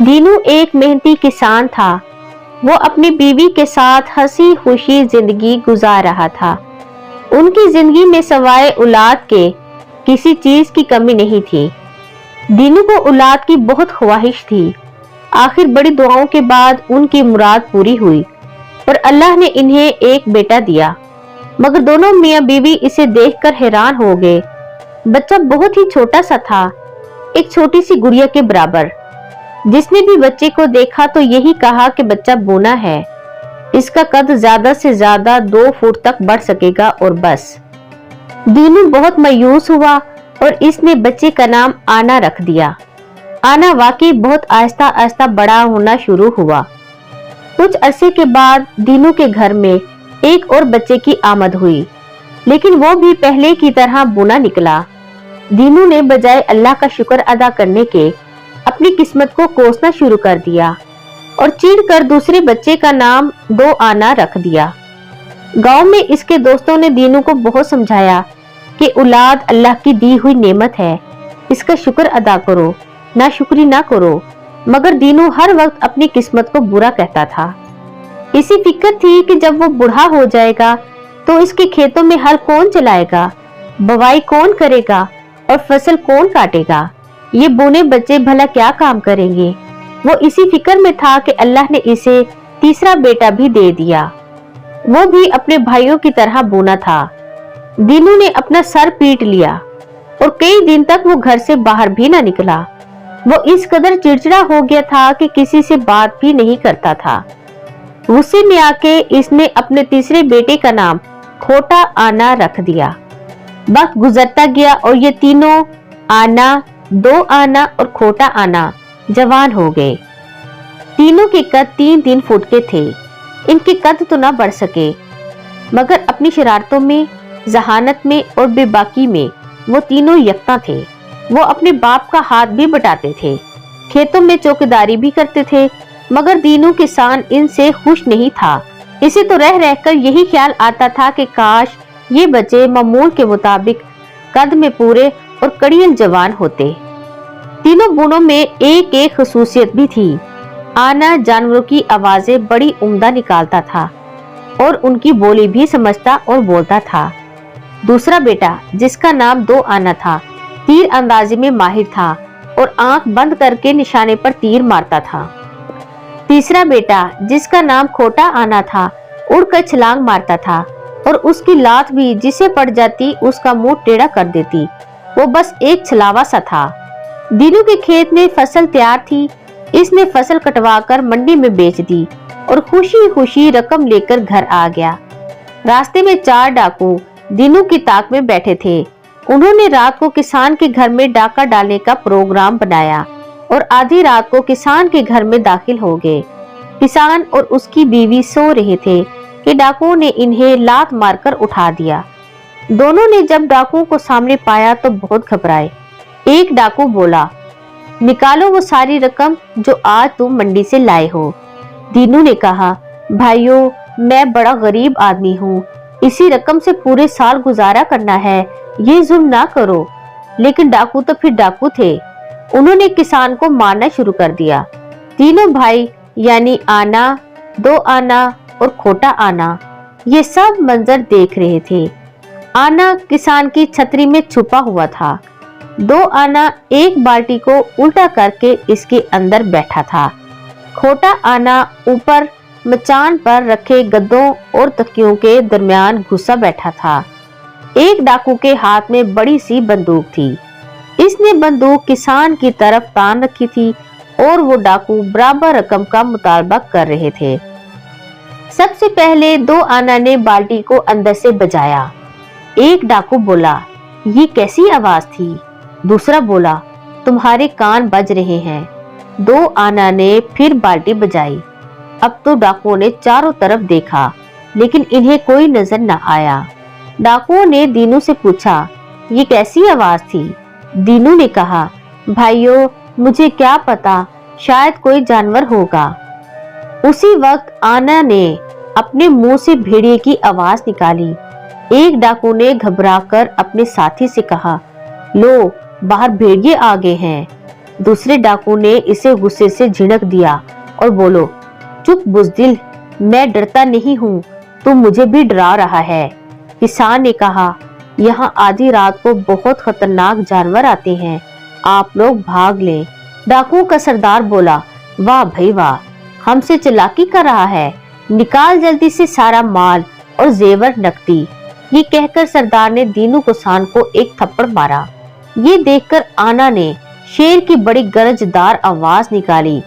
दीनू एक मेहनती किसान था। वो अपनी बीवी के साथ हंसी खुशी जिंदगी गुजार रहा था। उनकी जिंदगी में सवाए औलाद के किसी चीज की कमी नहीं थी। दीनू को औलाद की बहुत ख्वाहिश थी। आखिर बड़ी दुआओं के बाद उनकी मुराद पूरी हुई और अल्लाह ने इन्हें एक बेटा दिया। मगर दोनों मियां बीवी इसे देखकर हैरान हो गए। बच्चा बहुत ही छोटा सा था, एक छोटी सी गुड़िया के बराबर। जिसने भी बच्चे को देखा तो यही कहा कि बच्चा बूना है, इसका कद ज्यादा से ज्यादा 2 फुट तक बढ़ सकेगा और बस। दीनू बहुत मायूस हुआ और इसने बच्चे का नाम आना रख दिया। आना वाकई बहुत आहिस्ता आहिस्ता बड़ा होना शुरू हुआ। कुछ अरसे के बाद दीनू के घर में एक और बच्चे की आमद हुई, लेकिन वो भी पहले की तरह बूना निकला। दीनू ने बजाय अल्लाह का शुक्र अदा करने के अपनी किस्मत को कोसना शुरू कर दिया और चिढ़कर दूसरे बच्चे का नाम 2 आना रख दिया। गांव में इसके दोस्तों ने दीनू को बहुत समझाया कि औलाद अल्लाह की दी हुई नेमत है, इसका शुक्र अदा करो, नाशुक्री ना करो। मगर दीनू हर वक्त अपनी किस्मत को बुरा कहता था। इसी फिक्र थी कि जब वो बूढ़ा हो जाएगा तो इसके खेतों में हल कौन चलाएगा, बवाई कौन करेगा और फसल कौन काटेगा। ये बूने बच्चे भला क्या काम करेंगे। वो इसी फिक्र में था कि अल्लाह ने इसे तीसरा बेटा भी दे दिया। वो भी अपने भाइयों की तरह बूना था। दीनू ने अपना सर पीट लिया और कई दिन तक वो घर से बाहर भी ना निकला। वो इस कदर चिड़चिड़ा हो गया था कि किसी से बात भी नहीं करता था। गुस्से में आके इसने अपने तीसरे बेटे का नाम खोटा आना रख दिया। वक्त गुजरता गया और ये तीनों आना, 2 आना और खोटा आना जवान हो गए। तीनों के कद 3-3 फुट के थे। इनके कद तो ना बढ़ सके, मगर अपनी शरारतों में, जहानत में और बेबाकी में वो तीनों यकता थे। वो अपने बाप का हाथ भी बटाते थे, खेतों में चौकीदारी भी करते थे। मगर दीनू किसान इनसे खुश नहीं था। इसे तो रह रहकर यही ख्याल आता था कि काश ये बच्चे मामूल के मुताबिक कद में पूरे और कड़ियल जवान होते। तीनों बूनों में एक एक खसूसियत भी थी। आना जानवरों की आवाजें बड़ी उम्दा निकालता था और उनकी बोली भी समझता और बोलता था। दूसरा बेटा जिसका नाम 2 आना था, तीर अंदाजी में माहिर था और आंख बंद करके निशाने पर तीर मारता था। तीसरा बेटा जिसका नाम खोटा आना था, उड़कर छलांग मारता था और उसकी लात भी जिसे पड़ जाती उसका मुंह टेढ़ा कर देती। वो बस एक छलावा सा था। दीनू के खेत में फसल तैयार थी। इसने फसल कटवाकर मंडी में बेच दी और खुशी खुशी रकम लेकर घर आ गया। रास्ते में 4 डाकू दीनू की ताक में बैठे थे। उन्होंने रात को किसान के घर में डाका डालने का प्रोग्राम बनाया और आधी रात को किसान के घर में दाखिल हो गए। किसान और उसकी बीवी सो रहे थे कि डाकुओं ने इन्हें लात मारकर उठा दिया। दोनों ने जब डाकुओं को सामने पाया तो बहुत घबराए। एक डाकू बोला, निकालो वो सारी रकम जो आज तुम मंडी से लाए हो। दीनू ने कहा, भाइयों मैं बड़ा गरीब आदमी हूँ, इसी रकम से पूरे साल गुजारा करना है, ये जुल्म ना करो। लेकिन डाकू तो फिर डाकू थे। उन्होंने किसान को मारना शुरू कर दिया। तीनों भाई यानी आना, 2 आना और खोटा आना ये सब मंजर देख रहे थे। आना किसान की छतरी में छुपा हुआ था। 2 आना एक बाल्टी को उल्टा करके इसके अंदर बैठा था। खोटा आना ऊपर मचान पर रखे गद्दों और तकियों के दरमियान घुसा बैठा था। एक डाकू के हाथ में बड़ी सी बंदूक थी। इसने बंदूक किसान की तरफ तान रखी थी और वो डाकू बराबर रकम का मुतालबा कर रहे थे। सबसे पहले 2 आना ने बाल्टी को अंदर से बजाया। एक डाकू बोला, ये कैसी आवाज थी? दूसरा बोला, तुम्हारे कान बज रहे हैं। 2 आना ने फिर बाल्टी बजाई। अब तो डाकुओं ने चारों तरफ देखा, लेकिन इन्हें कोई नजर न आया। डाकुओं ने दीनू से पूछा, ये कैसी आवाज थी? दीनू ने कहा, भाइयों मुझे क्या पता, शायद कोई जानवर होगा। उसी वक्त आना ने अपने मुंह से भेड़िए की आवाज निकाली। एक डाकू ने घबराकर अपने साथी से कहा, लो बाहर भेड़िए आ गए हैं। दूसरे डाकू ने इसे गुस्से से झिड़क दिया और बोलो, चुप बुज़दिल, मैं डरता नहीं हूँ, तू मुझे भी डरा रहा है। किसान ने कहा, यहाँ आधी रात को बहुत खतरनाक जानवर आते हैं, आप लोग भाग लें। डाकुओं का सरदार बोला, वाह भाई वाह, हमसे चालाकी कर रहा है, निकाल जल्दी से सारा माल और जेवर नकदी। ये कहकर सरदार ने दीनू किसान को एक थप्पड़ मारा। ये देखकर आना ने शेर की बड़ी गरजदार आवाज निकाली,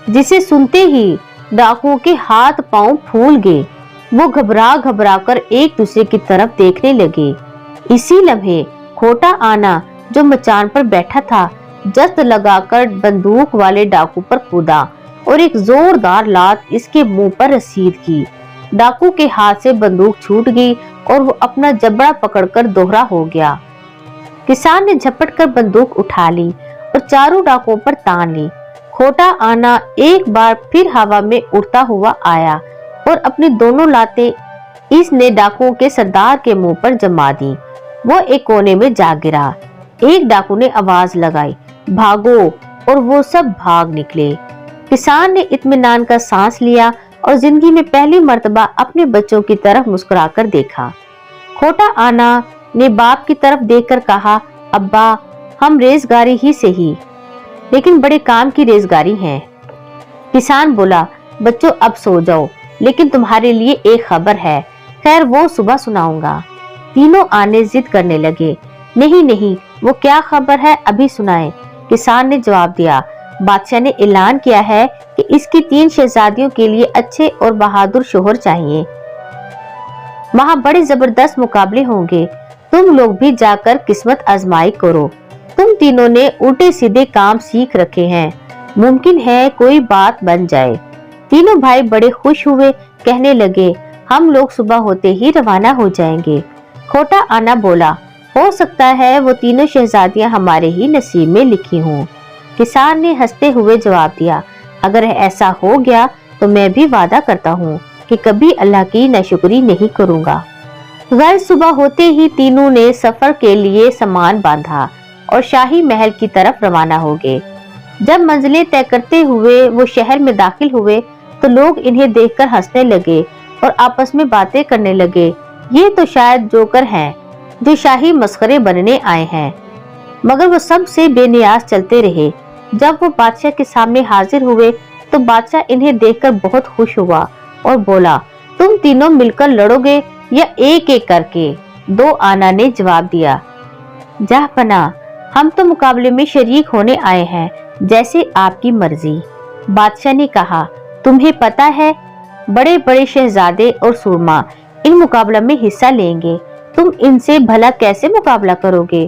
जिसे सुनते ही डाकुओं के हाथ पांव फूल गए। वो घबरा घबरा कर एक दूसरे की तरफ देखने लगे। इसी लम्हे खोटा आना जो मचान पर बैठा था, जस्त लगाकर बंदूक वाले डाकू पर कूदा और एक जोरदार लात इसके मुंह पर रसीद की। डाकू के हाथ से बंदूक छूट गई और वो अपना जबड़ा पकड़कर दोहरा हो गया। किसान ने झपट कर बंदूक उठा ली और चारों डाकुओं पर तान ली। खोटा आना एक बार फिर हवा में उड़ता हुआ आया और अपनी दोनों लातें इसने डाकुओं के सरदार के मुंह पर जमा दी। वो एक कोने में जा गिरा। एक डाकू ने आवाज लगाई, भागो, और वो सब भाग निकले। किसान ने इत्मीनान का सांस लिया और जिंदगी में पहली मर्तबा अपने बच्चों की तरफ मुस्कुराकर देखा। खोटा आना ने बाप की तरफ देखकर कहा, अब्बा, हम रेजगारी ही सही, लेकिन बड़े काम की रेजगारी है। किसान बोला, बच्चों अब सो जाओ, लेकिन तुम्हारे लिए एक खबर है, खैर वो सुबह सुनाऊंगा। तीनों आने जिद करने लगे, नहीं नहीं, वो क्या खबर है, अभी सुनाएं। किसान ने जवाब दिया, बादशाह ने ऐलान किया है कि इसकी 3 शहजादियों के लिए अच्छे और बहादुर शोहर चाहिए। वहाँ बड़े जबरदस्त मुकाबले होंगे, तुम लोग भी जाकर किस्मत आजमाई करो। तुम तीनों ने उल्टे सीधे काम सीख रखे हैं, मुमकिन है कोई बात बन जाए। तीनों भाई बड़े खुश हुए, कहने लगे, हम लोग सुबह होते ही रवाना हो जाएंगे। खोटा आना बोला, हो सकता है वो तीनों शहजादियां हमारे ही नसीब में लिखी हों। किसान ने हंसते हुए जवाब दिया, अगर ऐसा हो गया तो मैं भी वादा करता हूँ कि कभी अल्लाह की नाशुक्री नहीं करूँगा। गैर सुबह होते ही तीनों ने सफर के लिए सामान बांधा और शाही महल की तरफ रवाना हो गए। जब मंजिलें तय करते हुए वो शहर में दाखिल हुए तो लोग इन्हें देखकर हंसने लगे और आपस में बातें करने लगे, ये तो शायद जोकर हैं जो शाही मस्खरे बनने आए हैं। मगर वो सबसे बेनियाज चलते रहे। जब वो बादशाह के सामने हाजिर हुए तो बादशाह इन्हें देखकर बहुत खुश हुआ और बोला, तुम तीनों मिलकर लड़ोगे या एक एक करके? 2 आना ने जवाब दिया, जहाँपना, हम तो मुकाबले में शरीक होने आए हैं, जैसे आपकी मर्जी। बादशाह ने कहा, तुम्हें पता है बड़े बड़े शहजादे और सुरमा इन मुकाबला में हिस्सा लेंगे, तुम इनसे भला कैसे मुकाबला करोगे?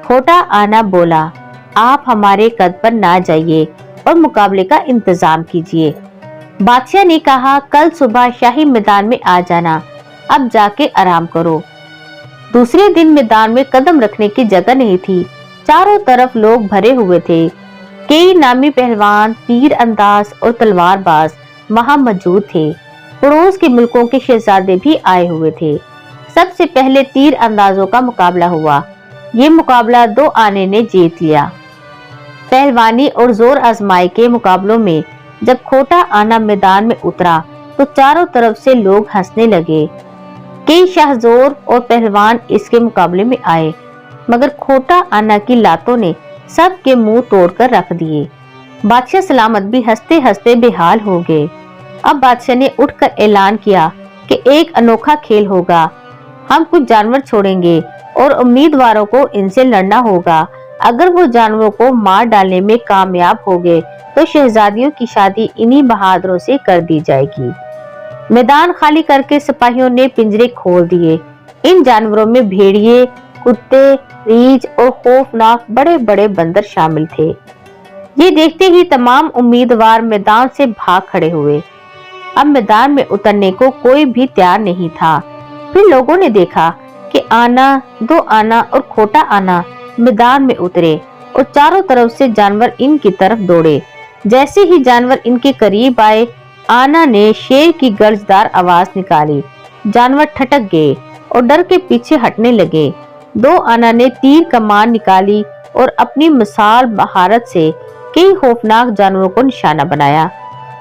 खोटा आना बोला, आप हमारे कद पर ना जाइए और मुकाबले का इंतजाम कीजिए। बादशाह ने कहा, कल सुबह शाही मैदान में आ जाना, अब जाके आराम करो। दूसरे दिन मैदान में कदम रखने की जगह नहीं थी। चारों तरफ लोग भरे हुए थे। कई नामी पहलवान, तीर अंदाज और तलवारबाज वहां मौजूद थे। पड़ोस के मुल्कों के शहजादे भी आए हुए थे। सबसे पहले तीर अंदाजों का मुकाबला हुआ। ये मुकाबला 2 आने ने जीत लिया। पहलवानी और जोर आजमाई के मुकाबलों में जब खोटा आना मैदान में उतरा तो चारों तरफ से लोग हंसने लगे। कई शाहजोर और पहलवान इसके मुकाबले में आए, मगर खोटा आना की लातों ने सबके मुंह तोड़कर रख दिए। बादशाह सलामत भी हंसते हंसते बेहाल हो गए। अब बादशाह ने उठकर ऐलान किया कि एक अनोखा खेल होगा। हम कुछ जानवर छोड़ेंगे और उम्मीदवारों को इनसे लड़ना होगा। अगर वो जानवरों को मार डालने में कामयाब हो गए तो शहजादियों की शादी इन्हीं बहादुरों से कर दी जाएगी। मैदान खाली करके सिपाहियों ने पिंजरे खोल दिए। इन जानवरों में भेड़िए, कुत्ते, रीछ और खौफनाक बड़े बड़े बंदर शामिल थे। ये देखते ही तमाम उम्मीदवार मैदान से भाग खड़े हुए। अब मैदान में उतरने को कोई भी तैयार नहीं था। फिर लोगों ने देखा कि आना, 2 आना और खोटा आना मैदान में उतरे और चारों तरफ से जानवर इनकी तरफ दौड़े। जैसे ही जानवर इनके करीब आए, आना ने शेर की गर्जदार आवाज निकाली। जानवर ठटक गए और डर के पीछे हटने लगे। 2 आना ने तीर कमान निकाली और अपनी मिसाल महारत से कई खौफनाक जानवरों को निशाना बनाया।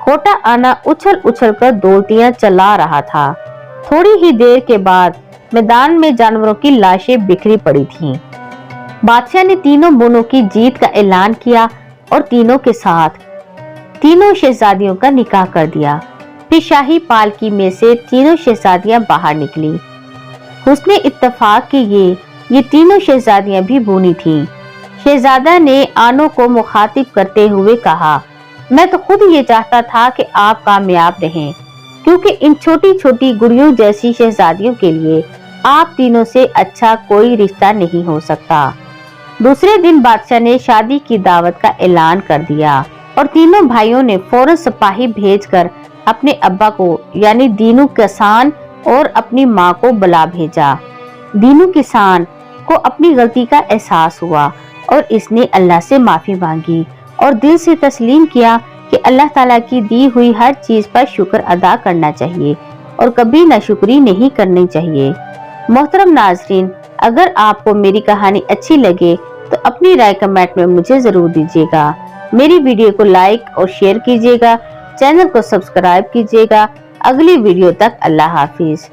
खोटा आना उछल उछल कर दौलतियां चला रहा था। थोड़ी ही देर के बाद मैदान में जानवरों की लाशें बिखरी पड़ी थीं। बादशाह ने तीनों बोनों की जीत का ऐलान किया और तीनों के साथ तीनों शहजादियों का निकाह कर दिया। फिर शाही पालकी में से तीनों शहजादियां बाहर निकली। उसने इत्तेफाक कि ये तीनों शहजादियां भी बूनी थीं। शहजादा ने आनो को मुखातिब करते हुए कहा, मैं तो खुद ये चाहता था कि आप कामयाब रहें, क्योंकि इन छोटी छोटी गुड़ियों जैसी शहजादियों के लिए आप तीनों से अच्छा कोई रिश्ता नहीं हो सकता। दूसरे दिन बादशाह ने शादी की दावत का ऐलान कर दिया और तीनों भाइयों ने फौरन सिपाही भेजकर अपने अब्बा को यानी दीनू किसान और अपनी माँ को बुला भेजा। दीनू किसान को अपनी गलती का एहसास हुआ और इसने अल्लाह से माफी मांगी और दिल से तस्लीम किया कि अल्लाह ताला की दी हुई हर चीज पर शुक्र अदा करना चाहिए और कभी नाशुक्री नहीं करनी चाहिए। मोहतरम नाजरीन, अगर आपको मेरी कहानी अच्छी लगे तो अपनी राय कमेंट में मुझे जरूर दीजिएगा। मेरी वीडियो को लाइक और शेयर कीजिएगा, चैनल को सब्सक्राइब कीजिएगा। अगली वीडियो तक अल्लाह हाफिज।